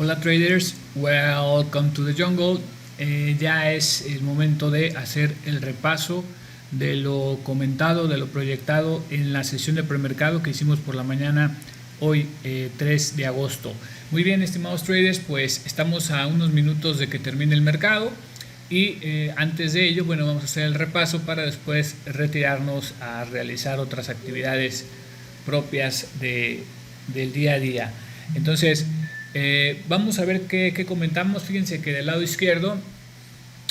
Hola traders, welcome to the jungle. Ya es el momento de hacer el repaso de lo comentado, de lo proyectado en la sesión de premercado que hicimos por la mañana hoy 3 de agosto. Muy bien, estimados traders, pues estamos a unos minutos de que termine el mercado y antes de ello, bueno, vamos a hacer el repaso para después retirarnos a realizar otras actividades propias del día a día. Entonces, vamos a ver qué comentamos. Fíjense que del lado izquierdo,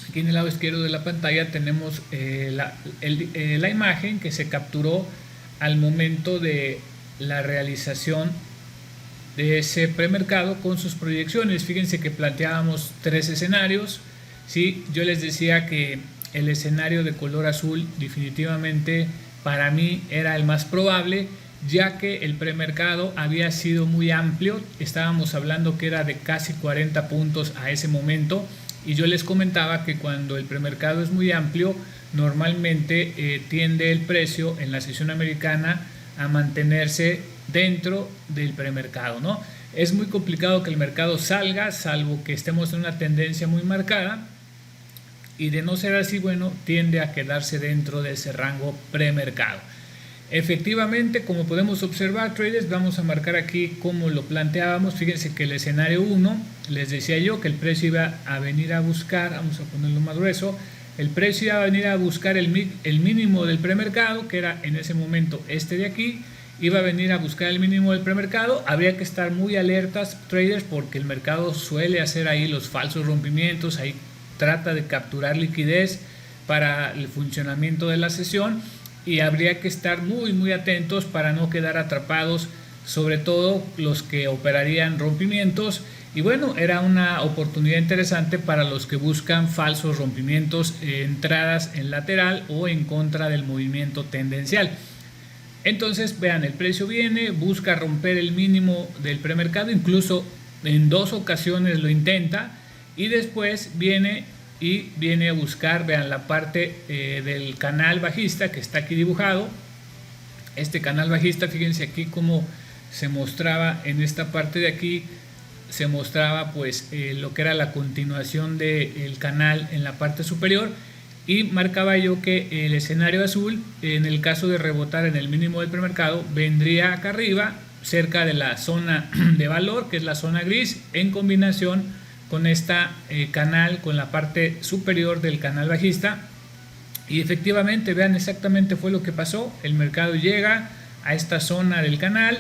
aquí en el lado izquierdo de la pantalla tenemos la imagen que se capturó al momento de la realización de ese premercado con sus proyecciones. Fíjense que planteábamos 3 escenarios. ¿Sí? Yo les decía que el escenario de color azul definitivamente para mí era el más probable, ya que el premercado había sido muy amplio. Estábamos hablando que era de casi 40 puntos a ese momento, y yo les comentaba que cuando el premercado es muy amplio, normalmente tiende el precio en la sesión americana a mantenerse dentro del premercado, ¿no? Es muy complicado que el mercado salga, salvo que estemos en una tendencia muy marcada, y de no ser así, bueno, tiende a quedarse dentro de ese rango premercado. Efectivamente, como podemos observar, traders, vamos a marcar aquí como lo planteábamos. Fíjense que el escenario 1, les decía yo que el precio iba a venir a buscar, vamos a ponerlo más grueso, el precio iba a venir a buscar el mínimo del premercado, que era en ese momento este de aquí, iba a venir a buscar el mínimo del premercado. Habría que estar muy alertas, traders, porque el mercado suele hacer ahí los falsos rompimientos, ahí trata de capturar liquidez para el funcionamiento de la sesión, y habría que estar muy atentos para no quedar atrapados, sobre todo los que operarían rompimientos. Y bueno, era una oportunidad interesante para los que buscan falsos rompimientos, entradas en lateral o en contra del movimiento tendencial. Entonces vean, el precio viene, busca romper el mínimo del premercado, incluso en 2 ocasiones lo intenta, y después viene a buscar, vean, la parte del canal bajista que está aquí dibujado. Este canal bajista, fíjense aquí cómo se mostraba en esta parte de aquí, se mostraba pues lo que era la continuación del canal en la parte superior, y marcaba yo que el escenario azul, en el caso de rebotar en el mínimo del premercado, vendría acá arriba cerca de la zona de valor, que es la zona gris, en combinación con esta canal, con la parte superior del canal bajista. Y efectivamente, vean, exactamente fue lo que pasó. El mercado llega a esta zona del canal,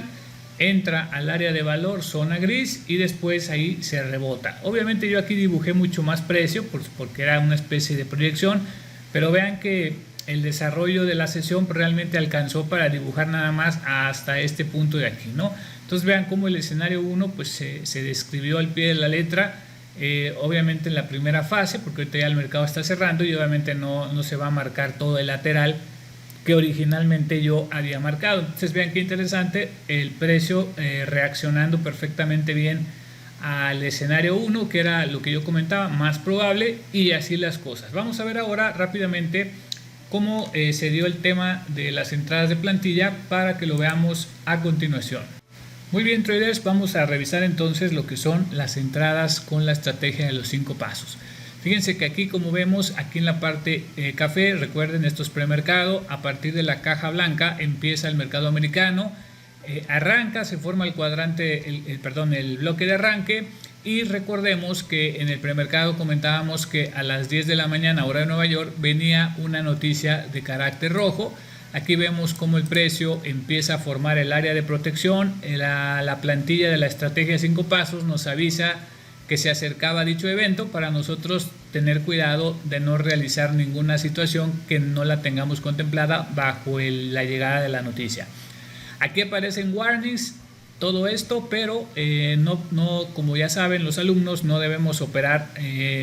entra al área de valor, zona gris, y después ahí se rebota. Obviamente yo aquí dibujé mucho más precio porque era una especie de proyección, pero vean que el desarrollo de la sesión realmente alcanzó para dibujar nada más hasta este punto de aquí, ¿no? Entonces vean cómo el escenario 1 pues se describió al pie de la letra. Obviamente en la primera fase, porque ahorita ya el mercado está cerrando y obviamente no se va a marcar todo el lateral que originalmente yo había marcado. Entonces vean qué interesante, el precio reaccionando perfectamente bien al escenario 1, que era lo que yo comentaba, más probable, y así las cosas. Vamos a ver ahora rápidamente cómo se dio el tema de las entradas de plantilla para que lo veamos a continuación. Muy bien, traders, vamos a revisar entonces lo que son las entradas con la estrategia de los 5 pasos. Fíjense que aquí, como vemos, aquí en la parte café, recuerden, esto es premercado. A partir de la caja blanca empieza el mercado americano, arranca, se forma el cuadrante, el bloque de arranque, y recordemos que en el premercado comentábamos que a las 10 de la mañana, hora de Nueva York, venía una noticia de carácter rojo. Aquí vemos cómo el precio empieza a formar el área de protección. La plantilla de la estrategia de 5 pasos nos avisa que se acercaba a dicho evento, para nosotros tener cuidado de no realizar ninguna situación que no la tengamos contemplada bajo la llegada de la noticia. Aquí aparecen warnings, todo esto, pero como ya saben los alumnos, no debemos operar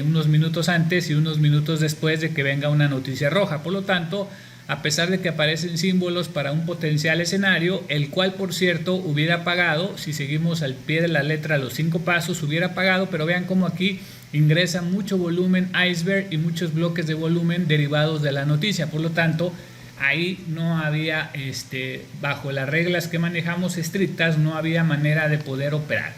unos minutos antes y unos minutos después de que venga una noticia roja. Por lo tanto, a pesar de que aparecen símbolos para un potencial escenario, el cual por cierto hubiera pagado, si seguimos al pie de la letra los 5 pasos, hubiera pagado, pero vean cómo aquí ingresa mucho volumen iceberg y muchos bloques de volumen derivados de la noticia. Por lo tanto, ahí no había, bajo las reglas que manejamos estrictas, no había manera de poder operar.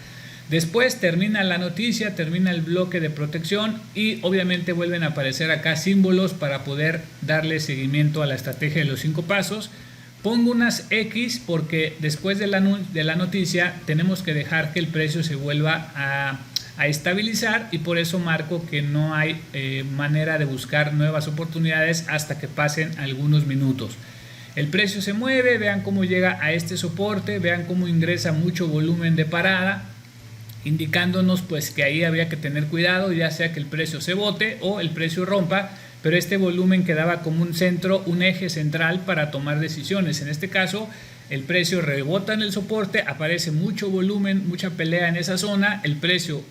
Después termina la noticia, termina el bloque de protección y obviamente vuelven a aparecer acá símbolos para poder darle seguimiento a la estrategia de los 5 pasos. Pongo unas X porque después de la noticia tenemos que dejar que el precio se vuelva a estabilizar, y por eso marco que no hay manera de buscar nuevas oportunidades hasta que pasen algunos minutos. El precio se mueve, vean cómo llega a este soporte, vean cómo ingresa mucho volumen de parada, indicándonos pues que ahí había que tener cuidado, ya sea que el precio se bote o el precio rompa, pero este volumen quedaba como un centro, un eje central para tomar decisiones. En este caso, el precio rebota en el soporte, aparece mucho volumen, mucha pelea en esa zona, el precio,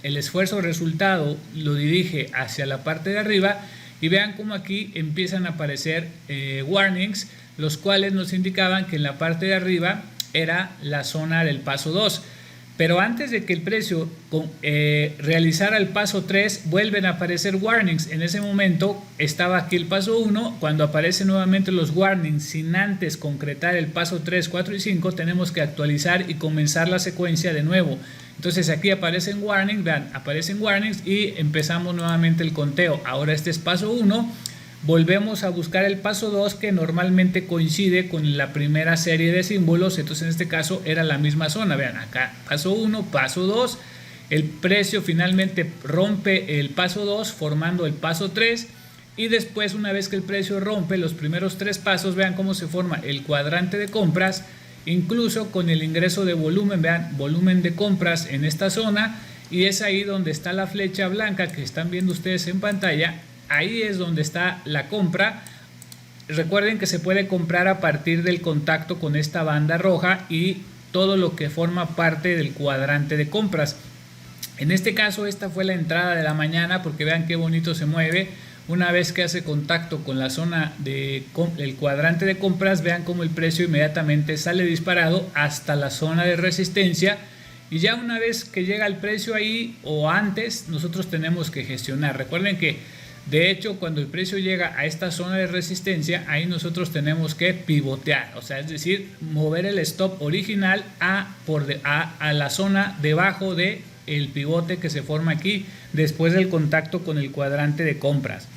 el esfuerzo resultado lo dirige hacia la parte de arriba, y vean cómo aquí empiezan a aparecer warnings, los cuales nos indicaban que en la parte de arriba era la zona del paso 2. Pero antes de que el precio realizara el paso 3, vuelven a aparecer warnings. En ese momento estaba aquí el paso 1. Cuando aparecen nuevamente los warnings sin antes concretar el paso 3, 4 y 5, tenemos que actualizar y comenzar la secuencia de nuevo. Entonces aquí aparecen warnings, vean, aparecen warnings y empezamos nuevamente el conteo. Ahora este es paso 1. Volvemos a buscar el paso 2, que normalmente coincide con la primera serie de símbolos, entonces en este caso era la misma zona. Vean acá, paso 1, paso 2, el precio finalmente rompe el paso 2 formando el paso 3, y después, una vez que el precio rompe los primeros 3 pasos, vean cómo se forma el cuadrante de compras, incluso con el ingreso de volumen, vean, volumen de compras en esta zona, y es ahí donde está la flecha blanca que están viendo ustedes en pantalla. Ahí es donde está la compra. Recuerden que se puede comprar a partir del contacto con esta banda roja y todo lo que forma parte del cuadrante de compras. En este caso esta fue la entrada de la mañana, porque vean qué bonito se mueve. Una vez que hace contacto con la zona del cuadrante de compras, vean cómo el precio inmediatamente sale disparado hasta la zona de resistencia. Y ya una vez que llega el precio ahí o antes, nosotros tenemos que gestionar. Recuerden que de hecho, cuando el precio llega a esta zona de resistencia, ahí nosotros tenemos que pivotear, o sea, es decir, mover el stop original a la zona debajo del pivote que se forma aquí después del contacto con el cuadrante de compras.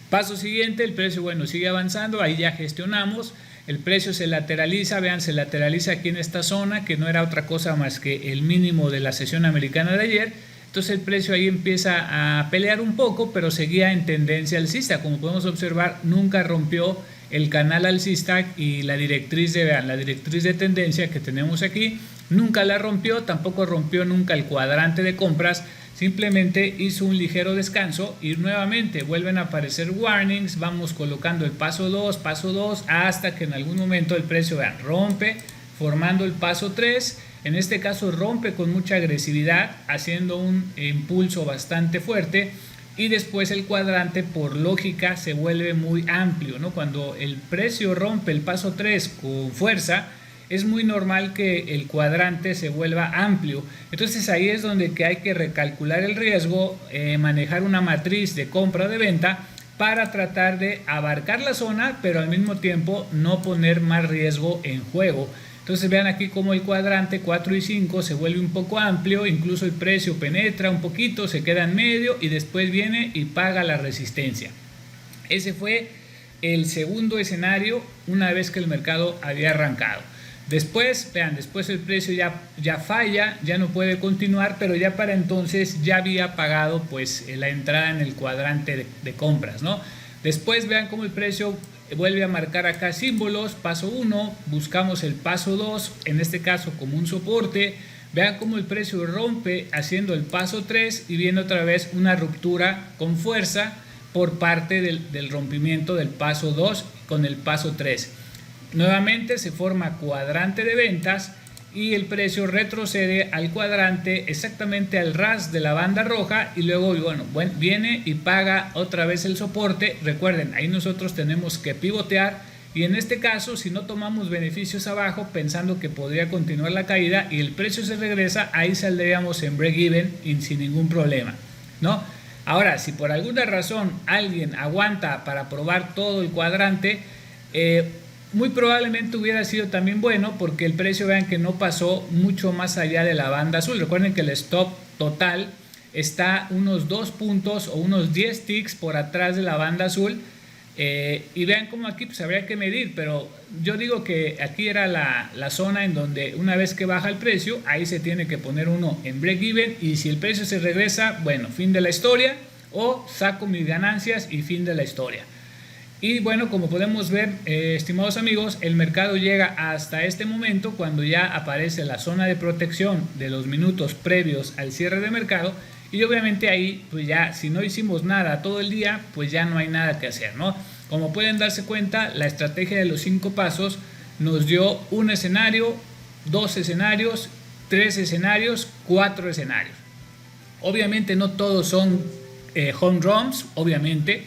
Paso siguiente, el precio, bueno, sigue avanzando, ahí ya gestionamos. El precio se lateraliza, vean, se lateraliza aquí en esta zona, que no era otra cosa más que el mínimo de la sesión americana de ayer. Entonces el precio ahí empieza a pelear un poco, pero seguía en tendencia alcista. Como podemos observar, nunca rompió el canal alcista y la directriz de tendencia que tenemos aquí, nunca la rompió, tampoco rompió nunca el cuadrante de compras, simplemente hizo un ligero descanso y nuevamente vuelven a aparecer warnings. Vamos colocando el paso 2, hasta que en algún momento el precio, vean, rompe, formando el paso 3. En este caso rompe con mucha agresividad, haciendo un impulso bastante fuerte, y después el cuadrante por lógica se vuelve muy amplio, ¿no? Cuando el precio rompe el paso 3 con fuerza, es muy normal que el cuadrante se vuelva amplio. Entonces ahí es donde que hay que recalcular el riesgo, manejar una matriz de compra o de venta para tratar de abarcar la zona, pero al mismo tiempo no poner más riesgo en juego. Entonces vean aquí cómo el cuadrante 4 y 5 se vuelve un poco amplio, incluso el precio penetra un poquito, se queda en medio y después viene y paga la resistencia. Ese fue el segundo escenario una vez que el mercado había arrancado. Después, vean, después el precio ya falla, ya no puede continuar, pero ya para entonces ya había pagado pues la entrada en el cuadrante de compras, ¿no? Después vean cómo el precio vuelve a marcar acá símbolos, paso 1, buscamos el paso 2, en este caso como un soporte. Vean cómo el precio rompe haciendo el paso 3 y viene otra vez una ruptura con fuerza por parte del rompimiento del paso 2 con el paso 3. Nuevamente se forma cuadrante de ventas y el precio retrocede al cuadrante exactamente al ras de la banda roja y luego viene y paga otra vez el soporte. Recuerden, ahí nosotros tenemos que pivotear y en este caso, si no tomamos beneficios abajo pensando que podría continuar la caída y el precio se regresa, ahí saldríamos en break even y sin ningún problema, ¿no? Ahora, si por alguna razón alguien aguanta para probar todo el cuadrante, muy probablemente hubiera sido también bueno porque el precio, vean que no pasó mucho más allá de la banda azul. Recuerden que el stop total está unos 2 puntos o unos 10 ticks por atrás de la banda azul. Y vean cómo aquí pues habría que medir, pero yo digo que aquí era la zona en donde una vez que baja el precio, ahí se tiene que poner uno en break even, y si el precio se regresa, bueno, fin de la historia, o saco mis ganancias y fin de la historia. Y bueno, como podemos ver, estimados amigos, el mercado llega hasta este momento cuando ya aparece la zona de protección de los minutos previos al cierre de mercado, y obviamente ahí pues ya, si no hicimos nada todo el día, pues ya no hay nada que hacer, ¿no? Como pueden darse cuenta, la estrategia de los 5 pasos nos dio un escenario, 2 escenarios, 3 escenarios, 4 escenarios. Obviamente no todos son home runs, obviamente,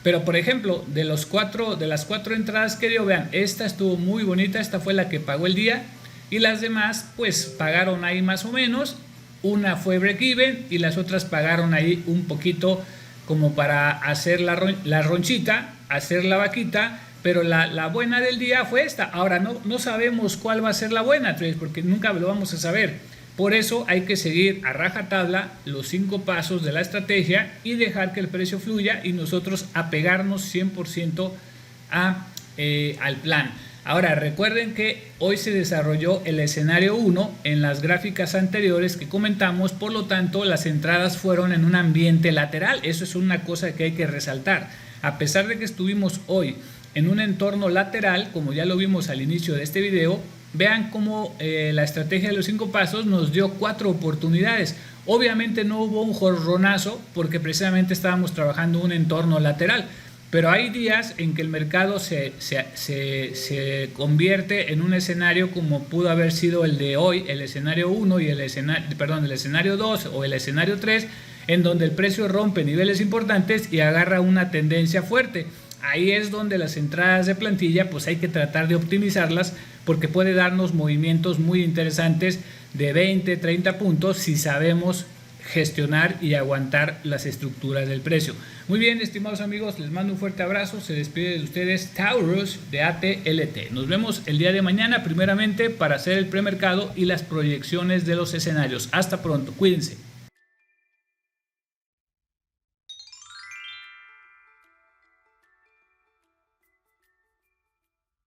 pero por ejemplo, de las 4 entradas que dio, vean, esta estuvo muy bonita, esta fue la que pagó el día, y las demás pues pagaron ahí más o menos. Una fue break even y las otras pagaron ahí un poquito como para hacer la ronchita, hacer la vaquita, pero la buena del día fue esta. Ahora no sabemos cuál va a ser la buena, porque nunca lo vamos a saber. Por eso hay que seguir a rajatabla los 5 pasos de la estrategia y dejar que el precio fluya y nosotros apegarnos 100% al plan. Ahora recuerden que hoy se desarrolló el escenario 1 en las gráficas anteriores que comentamos, por lo tanto las entradas fueron en un ambiente lateral. Eso es una cosa que hay que resaltar. A pesar de que estuvimos hoy en un entorno lateral, como ya lo vimos al inicio de este video, vean cómo la estrategia de los 5 pasos nos dio 4 oportunidades. Obviamente no hubo un jorronazo porque precisamente estábamos trabajando un entorno lateral, pero hay días en que el mercado se convierte en un escenario como pudo haber sido el de hoy, el escenario 1 y el escenario 2 o el escenario 3, en donde el precio rompe niveles importantes y agarra una tendencia fuerte. Ahí es donde las entradas de plantilla pues hay que tratar de optimizarlas, porque puede darnos movimientos muy interesantes de 20, 30 puntos si sabemos gestionar y aguantar las estructuras del precio. Muy bien, estimados amigos, les mando un fuerte abrazo. Se despide de ustedes Taurus de ATLT. Nos vemos el día de mañana primeramente para hacer el premercado y las proyecciones de los escenarios. Hasta pronto, cuídense.